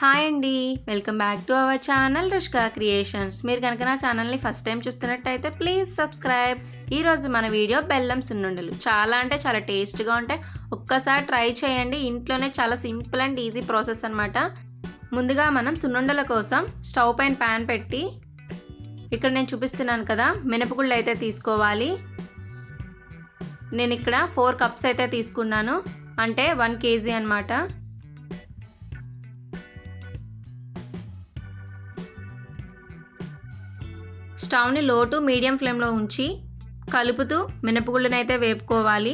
Hi అండి, welcome back to our channel Rushka creations. మీరు కనుక నా ఛానల్ని ఫస్ట్ టైం చూస్తున్నట్టయితే ప్లీజ్ సబ్స్క్రైబ్. ఈరోజు మన వీడియో బెల్లం సున్నుండలు. చాలా అంటే చాలా టేస్ట్గా ఉంటాయి. ఒక్కసారి ట్రై చేయండి. ఇంట్లోనే చాలా సింపుల్ అండ్ ఈజీ ప్రాసెస్ అనమాట. ముందుగా మనం సున్నుండల కోసం స్టవ్ పైన ప్యాన్ పెట్టి ఇక్కడ నేను చూపిస్తున్నాను కదా, మినపగుళ్ళు అయితే తీసుకోవాలి. నేను ఇక్కడ 4 కప్స్ అయితే తీసుకున్నాను, అంటే 1 kg అనమాట. స్టవ్ని లో టు మీడియం ఫ్లేమ్లో ఉంచి కలుపుతూ మినపగుళ్ళను అయితే వేపుకోవాలి.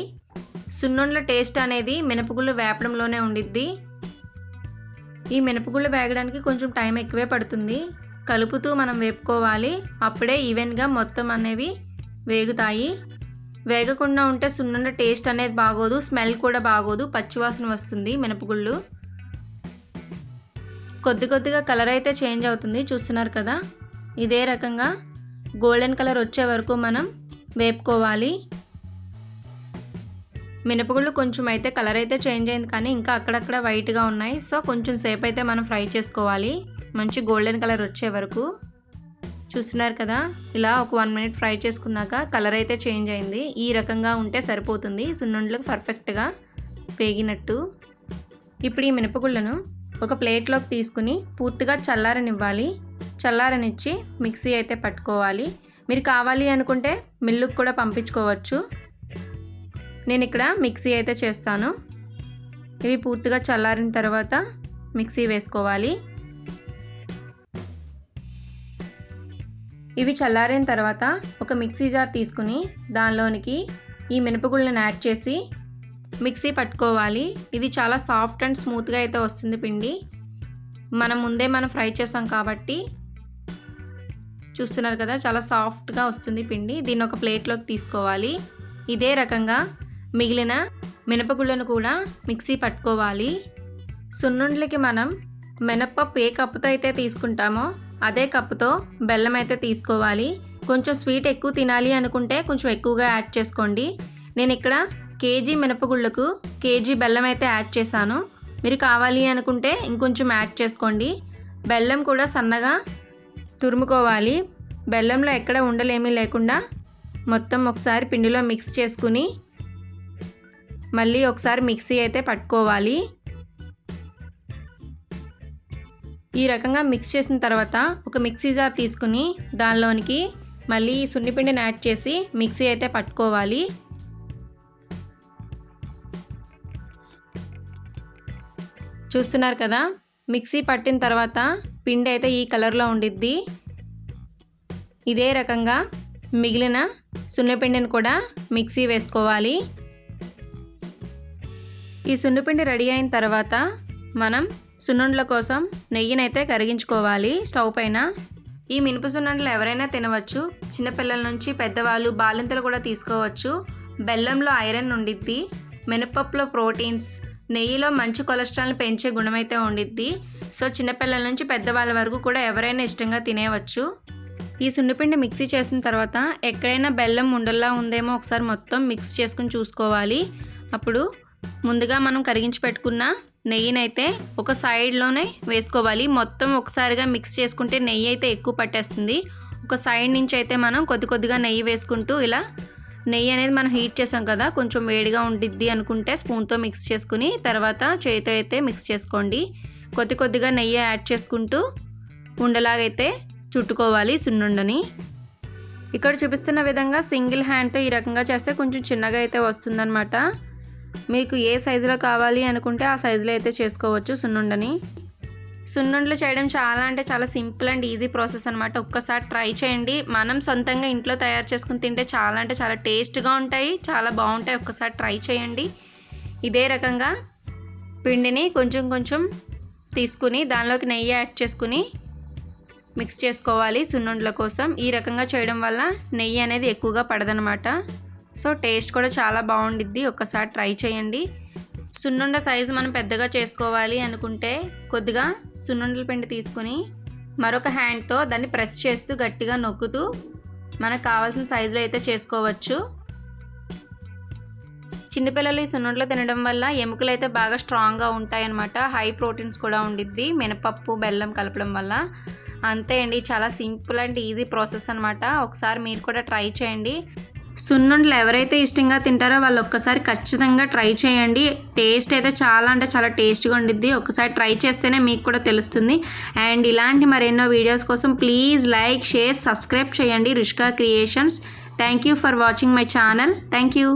సున్నుండల టేస్ట్ అనేది మినపగుళ్ళు వేపడంలోనే ఉండిద్ది. ఈ మినపగుళ్ళు వేగడానికి కొంచెం టైం ఎక్కువే పడుతుంది. కలుపుతూ మనం వేపుకోవాలి, అప్పుడే ఈవెన్గా మొత్తం అనేవి వేగుతాయి. వేగకుండా ఉంటే సున్నుండ టేస్ట్ అనేది బాగోదు, స్మెల్ కూడా బాగోదు, పచ్చివాసన వస్తుంది మినపగుళ్ళు. కొద్దిగా కలర్ అయితే చేంజ్ అవుతుంది, చూస్తున్నారు కదా. ఇదే రకంగా గోల్డెన్ కలర్ వచ్చే వరకు మనం వేపుకోవాలి. మినపగుళ్ళు కొంచెం అయితే కలర్ అయితే చేంజ్ అయింది, కానీ ఇంకా అక్కడక్కడ వైట్గా ఉన్నాయి. సో కొంచెం సేపు అయితే మనం ఫ్రై చేసుకోవాలి, మంచి గోల్డెన్ కలర్ వచ్చే వరకు. చూస్తున్నారు కదా, ఇలా ఒక 1 minute ఫ్రై చేసుకున్నాక కలర్ అయితే చేంజ్ అయింది. ఈ రకంగా ఉంటే సరిపోతుంది, సున్నుండలకు పర్ఫెక్ట్గా వేగినట్టు. ఇప్పుడు ఈ మినపగుళ్ళను ఒక ప్లేట్లోకి తీసుకుని పూర్తిగా చల్లారనివ్వాలి. చల్లారనిచ్చి మిక్సీ అయితే పట్టుకోవాలి. మీరు కావాలి అనుకుంటే మిల్లుకు కూడా పంపించుకోవచ్చు. నేను ఇక్కడ మిక్సీ అయితే చేస్తాను. ఇవి పూర్తిగా చల్లారిన తర్వాత మిక్సీ వేసుకోవాలి. ఇవి చల్లారిన తర్వాత ఒక మిక్సీ జార్ తీసుకుని దానిలోనికి ఈ మినపగుళ్ళను యాడ్ చేసి మిక్సీ పట్టుకోవాలి. ఇది చాలా సాఫ్ట్ అండ్ స్మూత్గా అయితే వస్తుంది పిండి. మనం ఫ్రై చేసాం కాబట్టి చూస్తున్నారు కదా, చాలా సాఫ్ట్గా వస్తుంది పిండి. దీన్ని ఒక ప్లేట్లోకి తీసుకోవాలి. ఇదే రకంగా మిగిలిన మినపగుళ్ళను కూడా మిక్సీ పట్టుకోవాలి. సున్నుండలకి మనం మినప్పప్పు ఏ కప్పుతో అయితే తీసుకుంటామో అదే కప్పుతో బెల్లం అయితే తీసుకోవాలి. కొంచెం స్వీట్ ఎక్కువ తినాలి అనుకుంటే కొంచెం ఎక్కువగా యాడ్ చేసుకోండి. నేను ఇక్కడ కేజీ మినపగుళ్ళకు కేజీ బెల్లం అయితే యాడ్ చేశాను. మీరు కావాలి అనుకుంటే ఇంకొంచెం యాడ్ చేసుకోండి. బెల్లం కూడా సన్నగా తురుముకోవాలి. బెల్లంలో ఎక్కడ ఉండలేమీ లేకుండా మొత్తం ఒకసారి పిండిలో మిక్స్ చేసుకుని మళ్ళీ ఒకసారి మిక్సీ అయితే పట్టుకోవాలి. ఈ రకంగా మిక్స్ చేసిన తర్వాత ఒక మిక్సీ జార్ తీసుకుని దానిలోనికి మళ్ళీ సున్నిపిండిని యాడ్ చేసి మిక్సీ అయితే పట్టుకోవాలి. చూస్తున్నారు కదా, మిక్సీ పట్టిన తర్వాత పిండి అయితే ఈ కలర్లో ఉండిద్ది. ఇదే రకంగా మిగిలిన సున్నిపిండిని కూడా మిక్సీ వేసుకోవాలి. ఈ సున్నిపిండి రెడీ అయిన తర్వాత మనం సున్నుండల కోసం నెయ్యినైతే కరిగించుకోవాలి స్టవ్ పైన. ఈ మినప సున్నుండలు ఎవరైనా తినవచ్చు, చిన్నపిల్లల నుంచి పెద్దవాళ్ళు బాలింతలు కూడా తీసుకోవచ్చు. బెల్లంలో ఐరన్ ఉండిద్ది, మినపప్పులో ప్రోటీన్స్, నెయ్యిలో మంచి కొలెస్ట్రాల్ని పెంచే గుణమైతే ఉండిద్ది. సో చిన్నపిల్లల నుంచి పెద్దవాళ్ళ వరకు కూడా ఎవరైనా ఇష్టంగా తినేవచ్చు. ఈ సున్నిపిండి మిక్సీ చేసిన తర్వాత ఎక్కడైనా బెల్లం ఉండల్లా ఉందేమో ఒకసారి మొత్తం మిక్స్ చేసుకుని చూసుకోవాలి. అప్పుడు ముందుగా మనం కరిగించి పెట్టుకున్న నెయ్యినైతే ఒక సైడ్లోనే వేసుకోవాలి. మొత్తం ఒకసారిగా మిక్స్ చేసుకుంటే నెయ్యి అయితే ఎక్కువ పట్టేస్తుంది. ఒక సైడ్ నుంచి అయితే మనం కొద్దిగా నెయ్యి వేసుకుంటూ, ఇలా నెయ్యి అనేది మనం హీట్ చేసాం కదా, కొంచెం వేడిగా ఉండిద్ది అనుకుంటే స్పూన్తో మిక్స్ చేసుకుని తర్వాత చేతితో అయితే మిక్స్ చేసుకోండి. కొద్దిగా నెయ్యి యాడ్ చేసుకుంటూ ఉండలాగైతే చుట్టుకోవాలి సున్నుండని. ఇక్కడ చూపిస్తున్న విధంగా సింగిల్ హ్యాండ్తో ఈ రకంగా చేస్తే కొంచెం చిన్నగా అయితే వస్తుందన్నమాట. మీకు ఏ సైజులో కావాలి అనుకుంటే ఆ సైజులో అయితే చేసుకోవచ్చు సున్నుండని. సున్నుండలు చేయడం చాలా అంటే చాలా సింపుల్ అండ్ ఈజీ ప్రాసెస్ అనమాట. ఒక్కసారి ట్రై చేయండి. మనం సొంతంగా ఇంట్లో తయారు చేసుకుని తింటే చాలా అంటే చాలా టేస్ట్గా ఉంటాయి, చాలా బాగుంటాయి. ఒక్కసారి ట్రై చేయండి. ఇదే రకంగా పిండిని కొంచెం తీసుకుని దానిలోకి నెయ్యి యాడ్ చేసుకుని మిక్స్ చేసుకోవాలి సున్నుండల కోసం. ఈ రకంగా చేయడం వల్ల నెయ్యి అనేది ఎక్కువగా పడదనమాట. సో టేస్ట్ కూడా చాలా బాగుండిద్ది. ఒక్కసారి ట్రై చేయండి. సున్నుండ సైజు మనం పెద్దగా చేసుకోవాలి అనుకుంటే కొద్దిగా సున్నుండల పిండి తీసుకుని మరొక హ్యాండ్తో దాన్ని ప్రెస్ చేస్తూ గట్టిగా నొక్కుతూ మనకు కావాల్సిన సైజులో అయితే చేసుకోవచ్చు. చిన్నపిల్లలు ఈ సున్నుండలు తినడం వల్ల ఎముకలు అయితే బాగా స్ట్రాంగ్గా ఉంటాయన్నమాట. హై ప్రోటీన్స్ కూడా ఉండిద్ది మినపప్పు బెల్లం కలపడం వల్ల. అంతే అండి, చాలా సింపుల్ అండ్ ఈజీ ప్రాసెస్ అనమాట. ఒకసారి మీరు కూడా ట్రై చేయండి. సున్నుండలు ఎవరైతే ఇష్టంగా తింటారో వాళ్ళు ఒక్కసారి ఖచ్చితంగా ట్రై చేయండి. టేస్ట్ అయితే చాలా అంటే చాలా టేస్ట్గా ఉండిద్ది. ఒకసారి ట్రై చేస్తేనే మీకు కూడా తెలుస్తుంది. అండ్ ఇలాంటి మరెన్నో వీడియోస్ కోసం ప్లీజ్ లైక్, షేర్, సబ్స్క్రైబ్ చేయండి Rushika Creations. Thank you for watching my channel. Thank you.